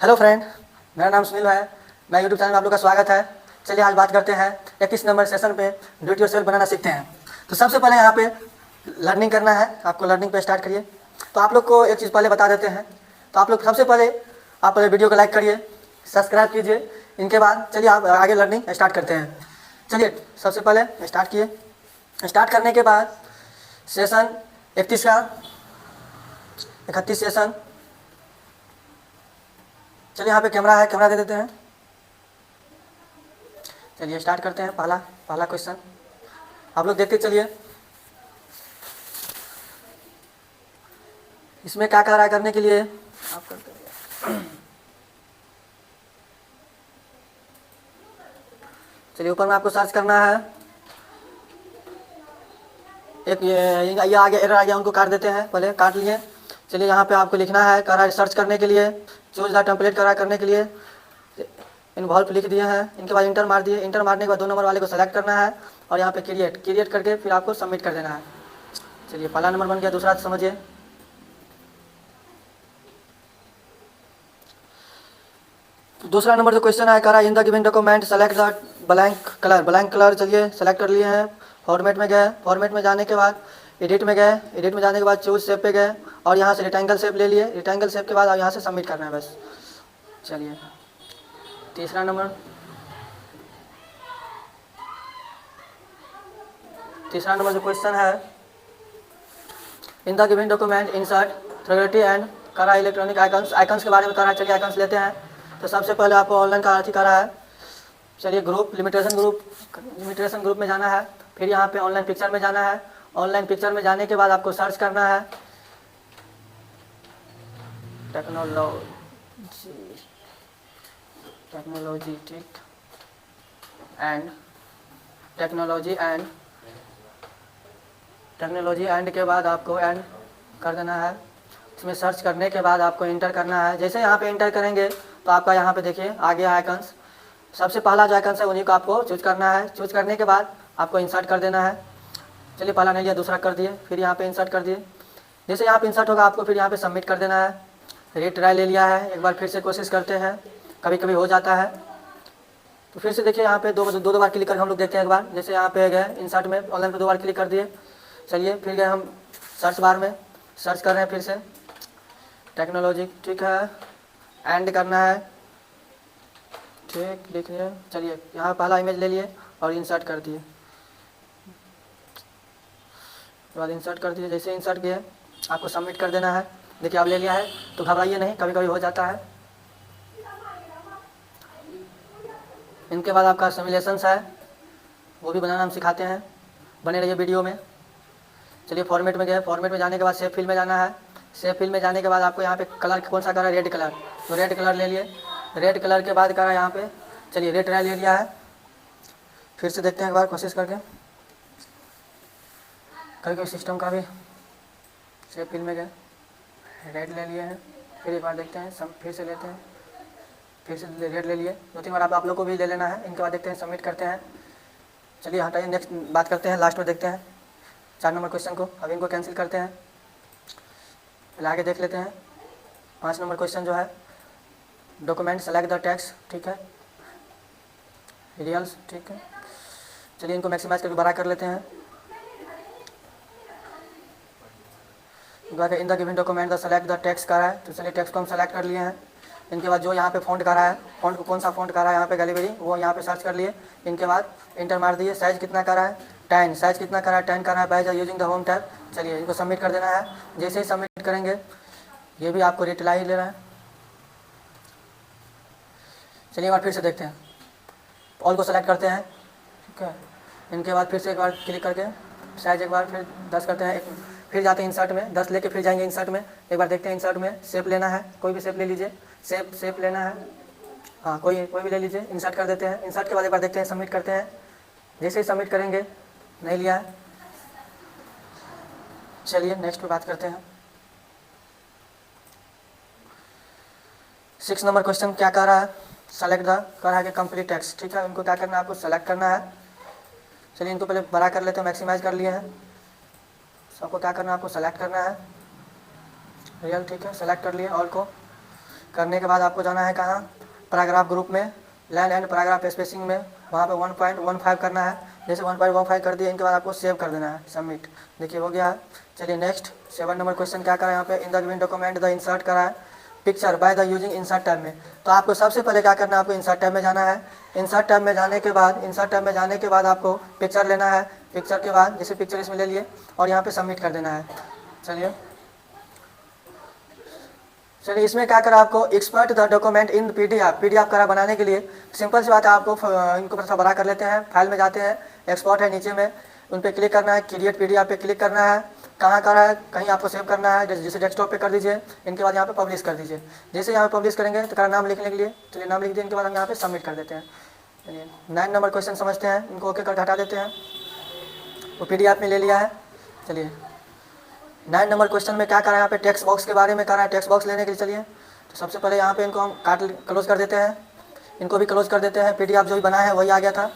Hello friend, मेरा नाम सुनील है। मैं यूट्यूब चैनल में आप लोग का स्वागत है। चलिए आज बात करते हैं 31 नंबर सेशन पे डू इट योरसेल्फ बनाना सीखते हैं। तो सबसे पहले यहाँ पे लर्निंग करना है, आपको लर्निंग पे स्टार्ट करिए। तो आप लोग को एक चीज़ पहले बता देते हैं। तो आप लोग सबसे पहले आप वीडियो को लाइक करिए, सब्सक्राइब कीजिए। इनके बाद चलिए आप आगे लर्निंग स्टार्ट करते हैं। चलिए सबसे पहले स्टार्ट किए। स्टार्ट करने के बाद सेशन 31 का 31 सेशन। चलिए यहाँ पे कैमरा है, कैमरा दे देते हैं। चलिए स्टार्ट करते हैं। पहला क्वेश्चन आप लोग देखते चलिए। इसमें क्या कह रहा है करने के लिए आप करते रहिए। चलिए ऊपर में आपको सर्च करना है। एक ये आगे एरर आ गया, उनको काट देते हैं, पहले काट लिए। चलिए यहाँ पे आपको लिखना है, कह रहा है सर्च करने के लिए, चूज द टेम्पलेट करा करने के लिए इन्वॉल्व लिख दिए हैं। इनके बाद इंटर मार दिए। इंटर मारने के बाद 2 नंबर वाले को सेलेक्ट करना है और यहाँ पे क्रिएट करके फिर आपको सबमिट कर देना है। चलिए पहला नंबर बन गया। दूसरा समझिए। दूसरा नंबर जो क्वेश्चन है, कह रहा है in the given document select the blank colour. चलिए सेलेक्ट कर लिए हैं। फॉर्मेट में गए। फॉर्मेट में जाने के बाद एडिट में गए। एडिट में जाने के बाद चूज शेप पे गए और यहाँ से रेक्टेंगल शेप ले लिए। रेक्टेंगल शेप के बाद अब यहाँ से सबमिट करना है बस। चलिए तीसरा नंबर जो क्वेश्चन है, in the given document insert theory and करा इलेक्ट्रॉनिक आइकन्स के बारे में करा। चलिए आइकन्स लेते हैं। तो सबसे पहले आपको ऑनलाइन का अर्थ करा है। चलिए लिमिटेशन ग्रुप में जाना है। फिर यहाँ पे ऑनलाइन पिक्चर में जाना है। ऑनलाइन पिक्चर में जाने के बाद आपको सर्च करना है टेक्नोलॉजी ठीक एंड टेक्नोलॉजी एंड के बाद आपको एंड कर देना है। इसमें सर्च करने के बाद आपको इंटर करना है। जैसे यहाँ पे इंटर करेंगे तो आपका यहाँ पे देखिए आ गया आइकन्स। सबसे पहला जो आइकन्स है उन्हीं को आपको चूज करना है। चूज करने के बाद आपको इंसर्ट कर देना है। चलिए पहला नहीं लिया, दूसरा कर दिए, फिर यहाँ पे इंसर्ट कर दिए। जैसे यहाँ पे इंसर्ट होगा आपको फिर यहाँ पे सबमिट कर देना है। रीट्राई ले लिया है, एक बार फिर से कोशिश करते हैं, कभी कभी हो जाता है। तो फिर से देखिए यहाँ पे दो बार क्लिक करके हम लोग देखते हैं एक बार। जैसे यहाँ पे गए इंसर्ट में, ऑनलाइन पे 2 बार क्लिक कर दिए। चलिए फिर गए हम सर्च बार में, सर्च कर रहे हैं फिर से टेक्नोलॉजी ठीक है, एंड करना है ठीक, लिख लिए। चलिए यहाँ पहला इमेज ले लिए और इंसर्ट कर दिए। उसके बाद इंसर्ट कर दिए। जैसे इंसर्ट किए आपको सबमिट कर देना है। देखिए आप ले लिया है, तो घबराइए नहीं, कभी कभी हो जाता है। इनके बाद आपका सिमुलेशंस है, वो भी बनाना हम सिखाते हैं, बने रहिए वीडियो में। चलिए फॉर्मेट में गए। फॉर्मेट में जाने के बाद सेव फिल में जाना है। सेव फिल में जाने के बाद आपको यहाँ पे कलर कौन सा कलर, रेड कलर, तो रेड कलर ले लिए। रेड कलर के बाद करा यहाँ पे, चलिए रेड ट्राई ले लिया है। फिर से देखते हैं एक बार कोशिश करके, कभी कोई सिस्टम का भी। सेव फिल में गए, रेड ले लिए हैं। फिर एक बार देखते हैं, फिर से लेते हैं, फिर से रेड ले लिए। 2-3 बार आप लोग को भी ले लेना है। इनके बाद देखते हैं, सबमिट करते हैं। चलिए हटाइए, नेक्स्ट बात करते हैं, लास्ट में देखते हैं 4 नंबर क्वेश्चन को। अब इनको कैंसिल करते हैं, पहले आगे देख लेते हैं। 5 नंबर क्वेश्चन जो है, डॉक्यूमेंट सेलेक्ट द टेक्स्ट ठीक है, रियल्स ठीक है। चलिए इनको मैक्सिमाइज करके बड़ा कर लेते हैं। इन the given document the select the text करा है, तो चलिए टेक्स्ट को हम सेलेक्ट कर लिए हैं। इनके बाद जो यहाँ पे फ़ॉन्ट करा है, फ़ॉन्ट को कौन सा फ़ॉन्ट करा है यहाँ पे गैलीबरी, वो यहाँ पे सर्च कर लिए। इनके बाद इंटर मार दिए। साइज़ कितना करा है, 10, साइज़ कितना करा है, 10 करा है by using the home tab. चलिए इनको सबमिट कर देना है। जैसे ही सबमिट करेंगे, ये भी आपको रिप्लाई ही ले रहा है। चलिए एक बार फिर से देखते हैं, ऑल को सेलेक्ट करते हैं ठीक है। इनके बाद फिर से एक बार क्लिक करके साइज एक बार फिर 10 करते हैं। फिर जाते हैं इंसर्ट में, 10 लेके फिर जाएंगे इंसर्ट में। एक बार देखते हैं इंसर्ट में शेप लेना है, कोई भी शेप ले लीजिए। शेप लेना है, हाँ कोई भी ले लीजिए। इंसर्ट कर देते हैं। इंसर्ट के बाद एक बार देखते हैं, सबमिट करते हैं। जैसे ही सबमिट करेंगे, नहीं लिया है। चलिए नेक्स्ट पे बात करते हैं। 6 नंबर क्वेश्चन क्या कह रहा है, सेलेक्ट द कर रहा है कि कंप्लीट टेक्स्ट ठीक है। उनको क्या करना है, आपको सेलेक्ट करना है। चलिए इनको पहले बड़ा कर लेते हैं, मैक्सिमाइज कर लिए हैं। सबको क्या करना है, आपको सेलेक्ट करना है रियल ठीक है, सेलेक्ट कर लिए ऑल को। करने के बाद आपको जाना है कहाँ, पैराग्राफ ग्रुप में, लाइन एंड पैराग्राफ स्पेसिंग में, वहाँ पे 1.15 करना है। जैसे 1.15 कर दिए, इनके बाद आपको सेव कर देना है, सबमिट। देखिए हो गया है। चलिए नेक्स्ट 7 नंबर क्वेश्चन क्या करा है यहाँ पे, इन the given document the insert करा है picture by the using insert tab में। तो आपको सबसे पहले क्या करना है, आपको इंसर्ट टैब में जाना है। इंसर्ट टैब में जाने के बाद आपको पिक्चर लेना है। पिक्चर के बाद जैसे पिक्चर इसमें ले लिए और यहाँ पे सबमिट कर देना है। चलिए इसमें क्या करा, आपको expert the document in PDF करा बनाने के लिए सिंपल सी बात है, आपको इनको थोड़ा बड़ा कर लेते हैं। फाइल में जाते हैं, एक्सपोर्ट है नीचे में, उन पर क्लिक करना है, क्रिएट पीडीएफ पे क्लिक करना है। कहाँ करा है, कहीं आपको सेव करना है, जैसे डेस्कटॉप पे कर दीजिए। इनके बाद यहाँ पे पब्लिश कर दीजिए। जैसे यहाँ पे पब्लिश करेंगे तो करा नाम लिखने के लिए, चलिए नाम लिख दिए। इनके बाद हम यहाँ पे सबमिट कर देते हैं। चलिए 9 नंबर क्वेश्चन समझते हैं, इनको ओके कर हटा देते हैं। वो पीडीएफ में ले लिया है। चलिए 9 नंबर क्वेश्चन में क्या करा है, यहाँ पे टेक्स्ट बॉक्स के बारे में करा है। टेक्स्ट बॉक्स लेने के लिए चलिए तो सबसे पहले यहाँ पे इनको हम क्लोज कर देते हैं। इनको भी क्लोज कर देते हैं। पीडीएफ जो भी बना है वही आ गया था।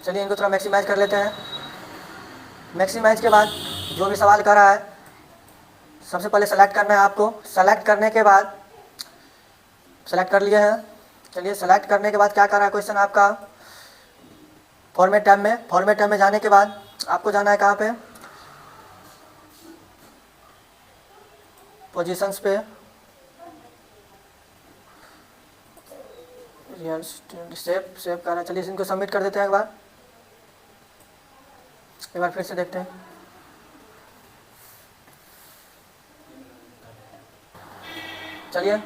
चलिए इनको थोड़ा मैक्सिमाइज कर लेते हैं। मैक्सिमाइज के बाद जो भी सवाल करा है सबसे पहले सेलेक्ट करना है आपको। सेलेक्ट करने के बाद सेलेक्ट कर लिए हैं। चलिए सेलेक्ट करने के बाद क्या करा है क्वेश्चन आपका, फॉर्मेट टैब में। फॉर्मेट टैब में जाने के बाद आपको जाना है कहाँ पे, पोजीशंस पे, सेव कर रहा है। चलिए इनको सबमिट कर देते हैं। एक बार फिर से देखते हैं। चलिए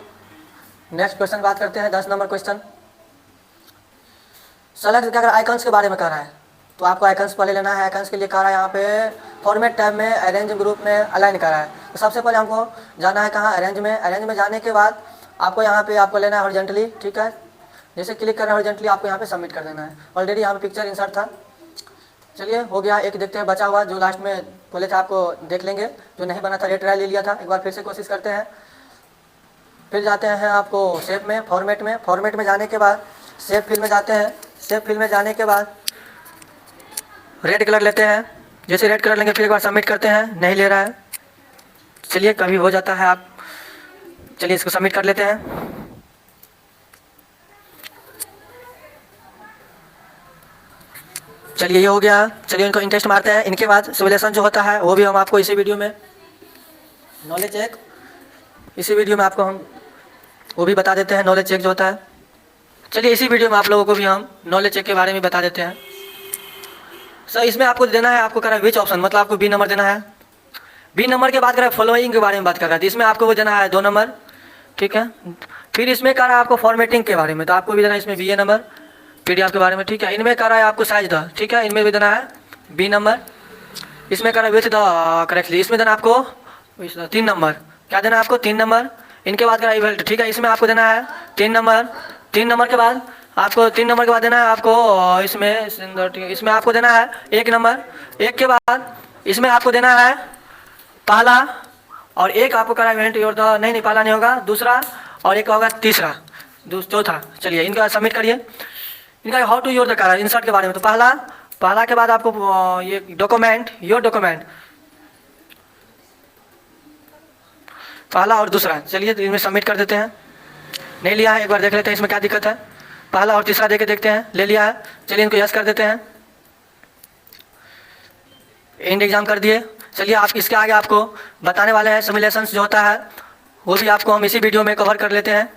नेक्स्ट क्वेश्चन बात करते हैं, 10 नंबर क्वेश्चन। सेलेक्ट क्या कर आइकन्स के बारे में कह रहा है, तो आपको आइकन्स पहले लेना है। आइकन्स के लिए कह रहा है यहाँ पे फॉर्मेट टैब में अरेंज ग्रुप में अलाइन करा है। तो सबसे पहले हमको जाना है कहाँ, अरेंज में। अरेंज में जाने के बाद आपको यहाँ पे आपको लेना है हॉरिजॉन्टली, ठीक है। जैसे क्लिक करना है हॉरिजॉन्टली, आपको यहाँ पे सबमिट कर देना है। ऑलरेडी यहाँ पे पिक्चर इंसर्ट था। चलिए हो गया। एक देखते हैं बचा हुआ, जो लास्ट में बोले थे आपको देख लेंगे, जो नहीं बना था रेट्राई ले लिया था। एक बार फिर से कोशिश करते हैं। फिर जाते हैं आपको शेप में, फॉर्मेट में। फॉर्मेट में जाने के बाद शेप फिल में जाते हैं। शेप फिल में जाने के बाद रेड कलर लेते हैं। जैसे रेड कलर लेंगे फिर एक बार सबमिट करते हैं, नहीं ले रहा है। चलिए कभी हो जाता है आप, चलिए इसको सबमिट कर लेते हैं। चलिए ये हो गया। चलिए इनको इंटरेस्ट मारते हैं। इनके बाद सिमुलेशन जो होता है वो भी हम आपको इसी वीडियो में, नॉलेज चेक, इसी वीडियो में आपको हम वो भी बता देते हैं, नॉलेज चेक जो होता है। चलिए इसी वीडियो में आप लोगों को भी हम नॉलेज चेक के बारे में बता देते हैं। सर इसमें आपको देना है, आपको करा विच ऑप्शन, मतलब आपको बी नंबर देना है। बी नंबर के बाद करा फॉलोइंग के बारे में बात कर रहा है, इसमें आपको वो देना है 2 नंबर, ठीक है। फिर इसमें करा आपको फॉर्मेटिंग के बारे में, तो आपको भी देना है इसमें बी नंबर, पीडीएफ के बारे में, ठीक है। इनमें करा है आपको साइज द, ठीक है, इनमें भी देना है बी नंबर। इसमें करा विथ द करेक्टली, इसमें देना आपको 3 नंबर। क्या देना है आपको 3 नंबर। इनके बाद करा इवेल्ट, ठीक है, इसमें आपको देना है 3 नंबर। 3 नंबर के बाद आपको 3 नंबर के बाद देना है आपको इसमें आपको देना है 1 नंबर। 1 के बाद इसमें आपको देना है पहला, और एक आपको करा इवेंट योर द, नहीं पहला नहीं होगा, दूसरा, और एक होगा तीसरा, चौथा। चलिए इनका सबमिट करिए। इनका हाउ टू योर द करा इंसर्ट के बारे में, तो पहला के बाद आपको ये डॉक्यूमेंट, योर डॉक्यूमेंट, पहला और दूसरा। चलिए तो इनमें सबमिट कर देते हैं। नहीं लिया है, एक बार देख लेते हैं इसमें क्या दिक्कत है। पहला और तीसरा देके देखते हैं, ले लिया है। चलिए इनको यस कर देते हैं, एंड एग्जाम कर दिए। चलिए आप इसके आगे आपको बताने वाले हैं सिमुलेशंस जो होता है, वो भी आपको हम इसी वीडियो में कवर कर लेते हैं।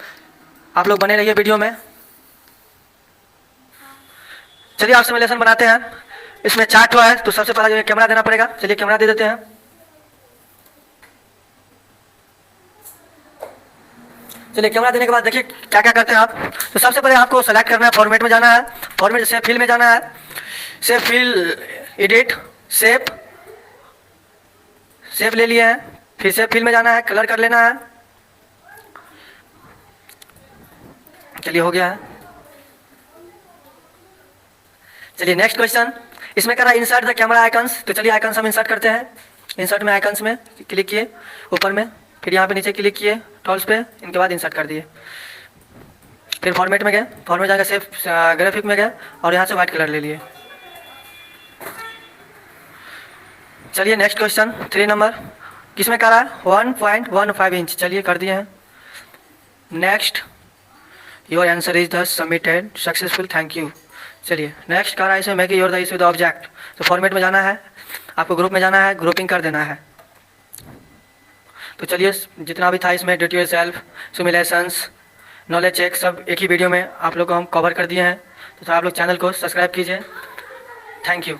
आप लोग बने रहिए वीडियो में। चलिए आप सिमुलेशन बनाते हैं। इसमें चार्ट हुआ है, तो सबसे पहले जो कैमरा देना पड़ेगा। चलिए कैमरा दे देते हैं। चलिए कैमरा देने के बाद देखिए क्या क्या करते हैं आप। तो सबसे पहले आपको सेलेक्ट करना है, फॉर्मेट में जाना है। फॉर्मेट से फिल में जाना है, सेव फिल, एडिट, सेव ले लिया है। फिर से फिल में जाना है, कलर कर लेना है। चलिए हो गया है। चलिए नेक्स्ट क्वेश्चन, इसमें करा इंसर्ट द कैमरा आइकन्स। तो चलिए आइकन्स हम इंसर्ट करते हैं। इंसर्ट में आइकन्स में क्लिक किए ऊपर में, फिर यहाँ पे नीचे क्लिक किए टॉल्स पे, इनके बाद इंसर्ट कर दिए। फिर फॉर्मेट में गए, फॉर्मेट जाकर सेव ग्राफिक में गए और यहाँ से व्हाइट कलर ले लिए। चलिए नेक्स्ट क्वेश्चन 3 नंबर, किसमें करा है 1.15 इंच। चलिए कर दिए हैं। Next your answer is the submitted successful, thank you. चलिए नेक्स्ट कह रहा है इसे make your the issue the object. तो फॉर्मेट में जाना है, आपको ग्रुप में जाना है, ग्रुपिंग कर देना है। तो चलिए जितना भी था इसमें due to yourself, simulations, knowledge check सब एक ही वीडियो में आप लोग को हम कवर कर दिए हैं। तो आप लोग चैनल को सब्सक्राइब कीजिए। Thank you.